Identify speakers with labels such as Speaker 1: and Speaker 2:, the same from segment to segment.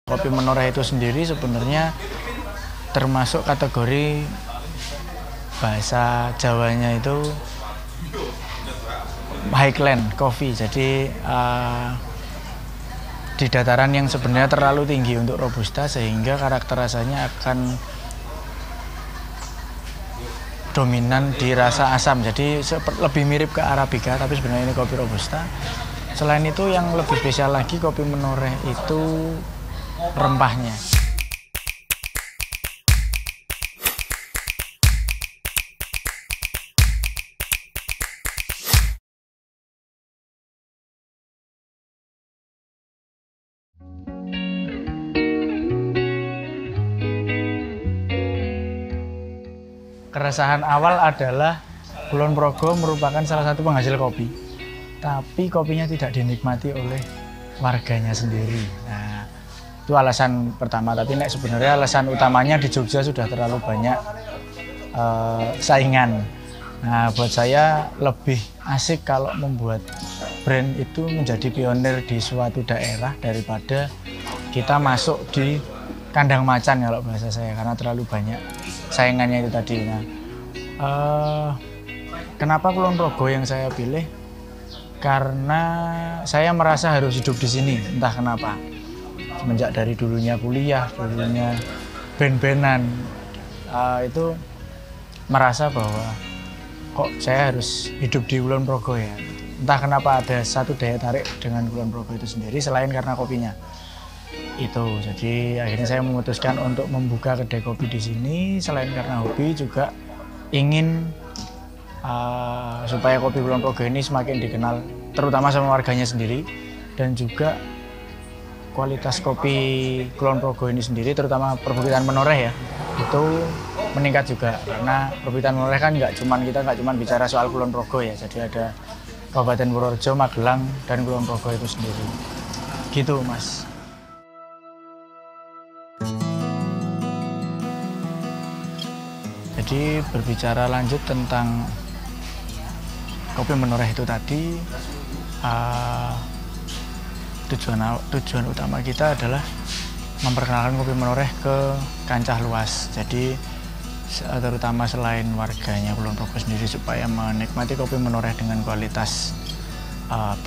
Speaker 1: Kopi Menoreh itu sendiri sebenarnya termasuk kategori bahasa Jawanya itu highland coffee. Jadi di dataran yang sebenarnya terlalu tinggi untuk robusta, sehingga karakter rasanya akan dominan di rasa asam. Jadi lebih mirip ke Arabica, tapi sebenarnya ini kopi robusta. Selain itu yang lebih spesial lagi kopi Menoreh itu rempahnya. Keresahan awal adalah Kulon Progo merupakan salah satu penghasil kopi, tapi kopinya tidak dinikmati oleh warganya sendiri. Nah, itu alasan pertama. Tapi sebenarnya alasan utamanya di Jogja sudah terlalu banyak saingan. Nah, buat saya lebih asik kalau membuat brand itu menjadi pionir di suatu daerah daripada kita masuk di kandang macan kalau bahasa saya, karena terlalu banyak saingannya itu tadi. Nah, kenapa Kulon Progo yang saya pilih? Karena saya merasa harus hidup di sini, entah kenapa. Semenjak dari dulunya kuliah, dulunya band-bandan, itu merasa bahwa kok saya harus hidup di Kulon Progo ya. Entah kenapa ada satu daya tarik dengan Kulon Progo itu sendiri selain karena kopinya. Itu, jadi akhirnya saya memutuskan untuk membuka kedai kopi di sini. Selain karena hobi, juga ingin supaya kopi Kulon Progo ini semakin dikenal, terutama sama warganya sendiri, dan juga kualitas kopi Kulon Progo ini sendiri, terutama perbukitan Menoreh ya, itu meningkat juga. Karena perbukitan Menoreh kan kita nggak cuman bicara soal Kulon Progo ya, jadi ada Kabupaten Purworejo, Magelang, dan Kulon Progo itu sendiri. Gitu, Mas. Jadi berbicara lanjut tentang kopi Menoreh itu tadi, tujuan utama kita adalah memperkenalkan kopi Menoreh ke kancah luas. Jadi terutama selain warganya Kulon Progo sendiri, supaya menikmati kopi Menoreh dengan kualitas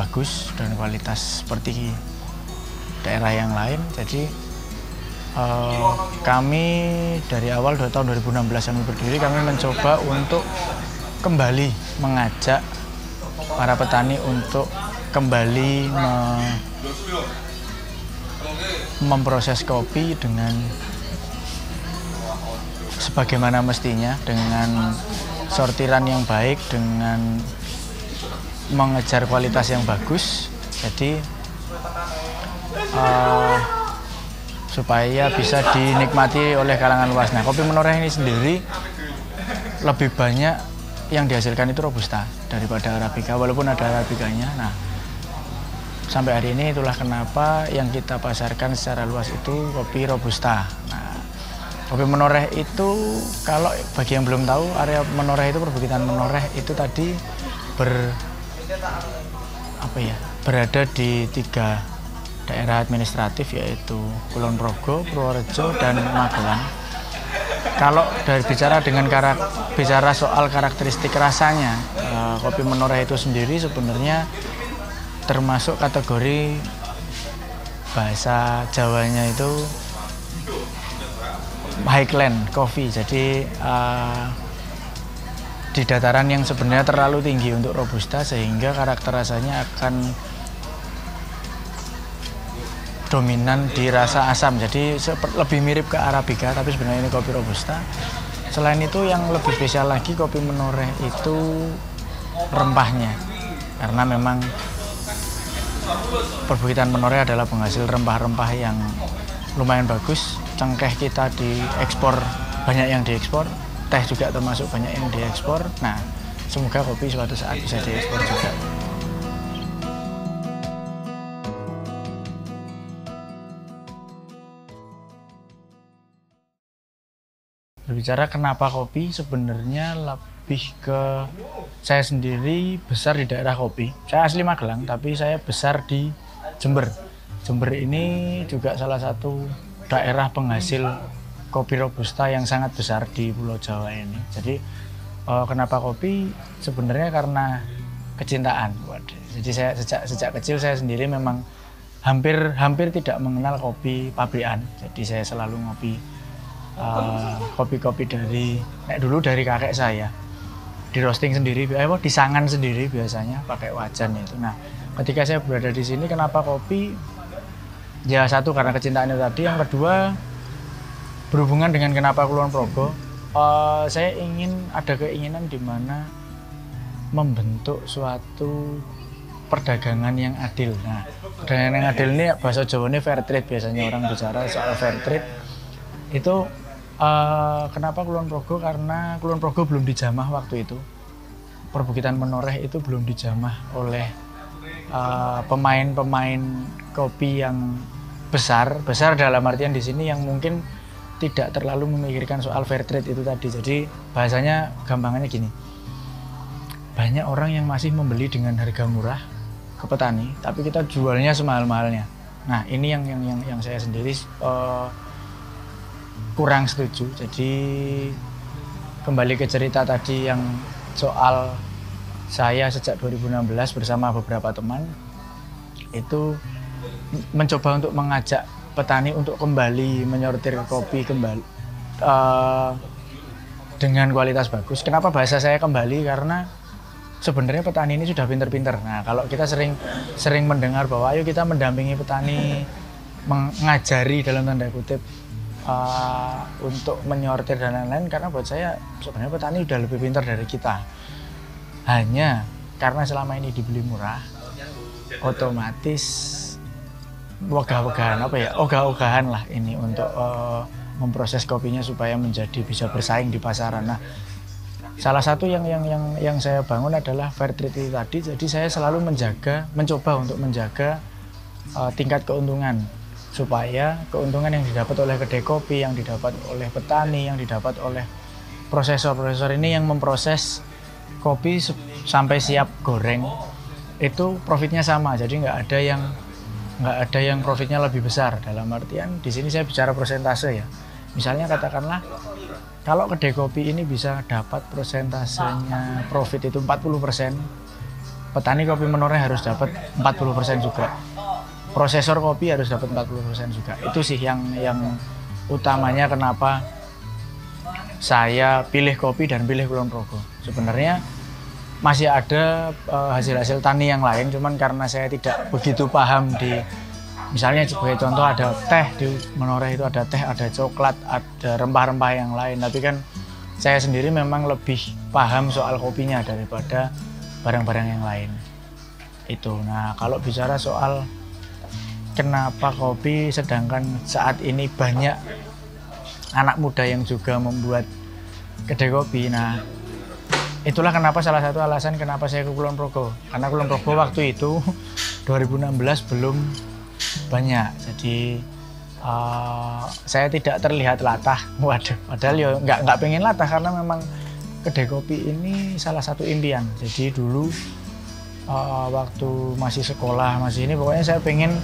Speaker 1: bagus dan kualitas seperti daerah yang lain. Jadi kami dari awal tahun 2016 kami berdiri, kami mencoba untuk kembali mengajak para petani untuk kembali memproses kopi dengan sebagaimana mestinya, dengan sortiran yang baik, dengan mengejar kualitas yang bagus. Jadi supaya bisa dinikmati oleh kalangan luas. Nah, kopi Menoreh ini sendiri lebih banyak yang dihasilkan itu robusta daripada Arabica, walaupun ada Arabicanya. Nah, sampai hari ini itulah kenapa yang kita pasarkan secara luas itu kopi robusta. Nah, kopi Menoreh itu, kalau bagi yang belum tahu, area Menoreh itu, perbukitan Menoreh itu tadi berada di 3 daerah administratif, yaitu Kulon Progo, Purworejo, dan Magelang. Kalau bicara soal karakteristik rasanya, kopi Menoreh itu sendiri sebenarnya termasuk kategori bahasa Jawanya itu highland coffee. Jadi di dataran yang sebenarnya terlalu tinggi untuk robusta, sehingga karakter rasanya akan dominan di rasa asam. Jadi lebih mirip ke Arabica, tapi sebenarnya ini kopi robusta. Selain itu yang lebih spesial lagi kopi Menoreh itu rempahnya, karena memang perbukitan Menoreh adalah penghasil rempah-rempah yang lumayan bagus. Cengkeh kita diekspor, banyak yang diekspor, teh juga termasuk banyak yang diekspor. Nah, semoga kopi suatu saat bisa diekspor juga. Berbicara kenapa kopi, sebenarnya lebih ke saya sendiri besar di daerah kopi. Saya asli Magelang, tapi saya besar di Jember. Jember ini juga salah satu daerah penghasil kopi robusta yang sangat besar di Pulau Jawa ini. Jadi kenapa kopi? Sebenarnya karena kecintaan. Jadi saya sejak kecil saya sendiri memang hampir tidak mengenal kopi pabrikan. Jadi saya selalu ngopi kopi-kopi dulu dari kakek saya. Di roasting sendiri, disangan sendiri biasanya pakai wajan itu. Nah, ketika saya berada di sini, kenapa kopi? Ya satu karena kecintaannya tadi, yang kedua berhubungan dengan kenapa Kulon Progo. Saya ada keinginan di mana membentuk suatu perdagangan yang adil. Nah, perdagangan yang adil ini bahasa Jawa ini fair trade, biasanya orang bicara soal fair trade. Itu kenapa Kulon Progo? Karena Kulon Progo belum dijamah waktu itu. Perbukitan Menoreh itu belum dijamah oleh pemain-pemain kopi yang besar dalam artian di sini yang mungkin tidak terlalu memikirkan soal fair trade itu tadi. Jadi bahasanya gampangannya gini. Banyak orang yang masih membeli dengan harga murah ke petani, tapi kita jualnya semahal-mahalnya. Nah, ini yang saya sendiri kurang setuju. Jadi kembali ke cerita tadi yang soal saya sejak 2016 bersama beberapa teman itu mencoba untuk mengajak petani untuk kembali menyortir kopi kembali dengan kualitas bagus. Kenapa bahasa saya kembali? Karena sebenarnya petani ini sudah pinter-pinter. Nah, kalau kita sering mendengar bahwa ayo kita mendampingi petani, mengajari dalam tanda kutip untuk menyortir dan lain-lain, karena buat saya sebenarnya petani udah lebih pintar dari kita. Hanya karena selama ini dibeli murah, otomatis ogah-ogahan lah ini untuk memproses kopinya supaya bisa bersaing di pasaran. Nah, salah satu yang saya bangun adalah fair trade itu tadi. Jadi saya selalu mencoba untuk menjaga tingkat keuntungan, supaya keuntungan yang didapat oleh kedai kopi, yang didapat oleh petani, yang didapat oleh prosesor ini yang memproses kopi sampai siap goreng, itu profitnya sama. Jadi nggak ada yang profitnya lebih besar. Dalam artian di sini saya bicara persentase ya. Misalnya katakanlah kalau kedai kopi ini bisa dapat persentasenya profit itu 40%, petani kopi Menoreh harus dapat 40% juga. Prosesor kopi harus dapat 40% juga. Itu sih yang utamanya kenapa saya pilih kopi dan pilih Kulon Progo. Sebenarnya masih ada hasil-hasil tani yang lain, cuman karena saya tidak begitu paham misalnya sebagai contoh ada teh di Menoreh, itu ada teh, ada coklat, ada rempah-rempah yang lain. Tapi kan saya sendiri memang lebih paham soal kopinya daripada barang-barang yang lain. Itu. Nah, kalau bicara soal kenapa kopi, sedangkan saat ini banyak anak muda yang juga membuat kedai kopi. Nah, itulah kenapa salah satu alasan kenapa saya ke Kulon Progo. Karena Kulon Progo waktu itu 2016 belum banyak. Jadi saya tidak terlihat latah. Waduh, padahal ya nggak pengen latah karena memang kedai kopi ini salah satu impian. Jadi dulu waktu masih sekolah, pokoknya saya pengen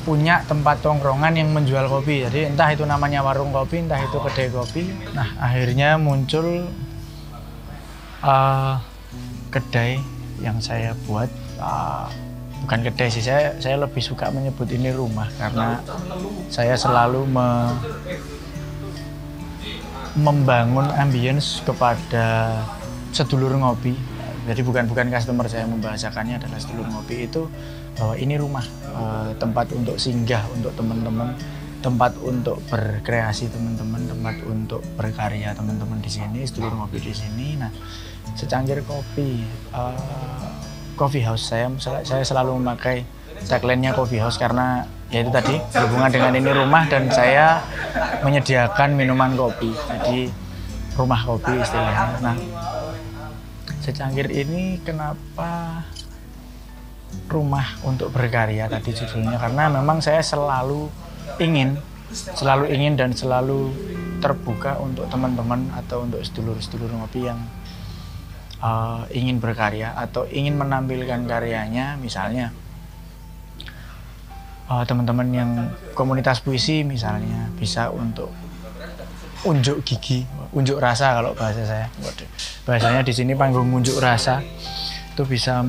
Speaker 1: punya tempat tongkrongan yang menjual kopi. Jadi entah itu namanya warung kopi, entah itu kedai kopi. Nah, akhirnya muncul kedai yang saya buat. Bukan kedai sih, saya lebih suka menyebut ini rumah karena saya selalu membangun ambience kepada sedulur ngopi. Jadi bukan customer, saya membahasakannya adalah sedulur ngopi itu bahwa ini rumah, tempat untuk singgah untuk teman-teman, tempat untuk berkreasi teman-teman, tempat untuk berkarya teman-teman di sini, sedulur ngopi di sini. Nah, secangkir kopi, coffee house, saya selalu memakai tagline-nya coffee house karena ya itu tadi berhubungan dengan ini rumah dan saya menyediakan minuman kopi, jadi rumah kopi istilahnya. Nah, secangkir ini kenapa rumah untuk berkarya tadi judulnya, karena memang saya selalu ingin dan selalu terbuka untuk teman-teman atau untuk sedulur-sedulur ngopi yang ingin berkarya atau ingin menampilkan karyanya. Misalnya teman-teman yang komunitas puisi misalnya bisa untuk unjuk gigi, unjuk rasa kalau bahasa saya. Bahasanya di sini panggung unjuk rasa itu bisa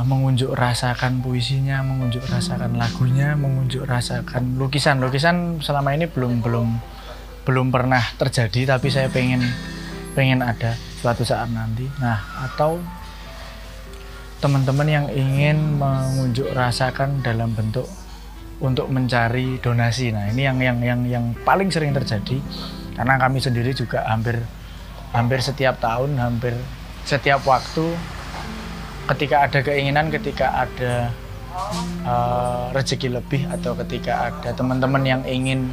Speaker 1: mengunjuk rasakan puisinya, mengunjuk rasakan lagunya, mengunjuk rasakan lukisan. Lukisan selama ini belum pernah terjadi, tapi saya pengen ada suatu saat nanti. Nah, atau teman-teman yang ingin mengunjuk rasakan dalam bentuk untuk mencari donasi. Nah, ini yang paling sering terjadi karena kami sendiri juga hampir setiap tahun, hampir setiap waktu ketika ada keinginan, ketika ada rezeki lebih, atau ketika ada teman-teman yang ingin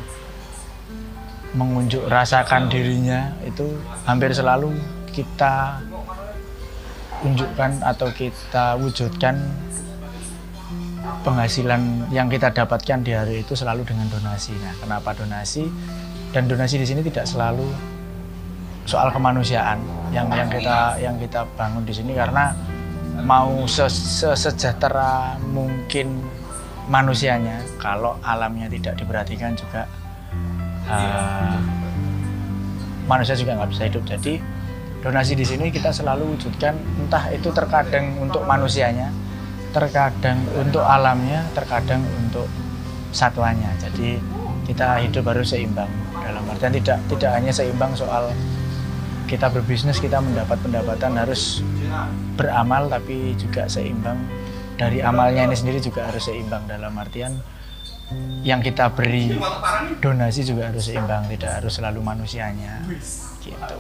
Speaker 1: mengunjuk rasakan dirinya, itu hampir selalu kita unjukkan atau kita wujudkan penghasilan yang kita dapatkan di hari itu selalu dengan donasi. Nah, kenapa donasi? Dan donasi di sini tidak selalu soal kemanusiaan yang kita bangun di sini, karena mau sesejahtera mungkin manusianya, kalau alamnya tidak diperhatikan juga manusia juga nggak bisa hidup. Jadi donasi di sini kita selalu wujudkan, entah itu terkadang untuk manusianya, terkadang untuk alamnya, terkadang untuk satwanya. Jadi kita hidup harus seimbang, dalam artian tidak hanya seimbang soal kita berbisnis, kita mendapat pendapatan, harus beramal, tapi juga seimbang dari amalnya ini sendiri juga harus seimbang, dalam artian yang kita beri donasi juga harus seimbang, tidak harus selalu manusianya gitu.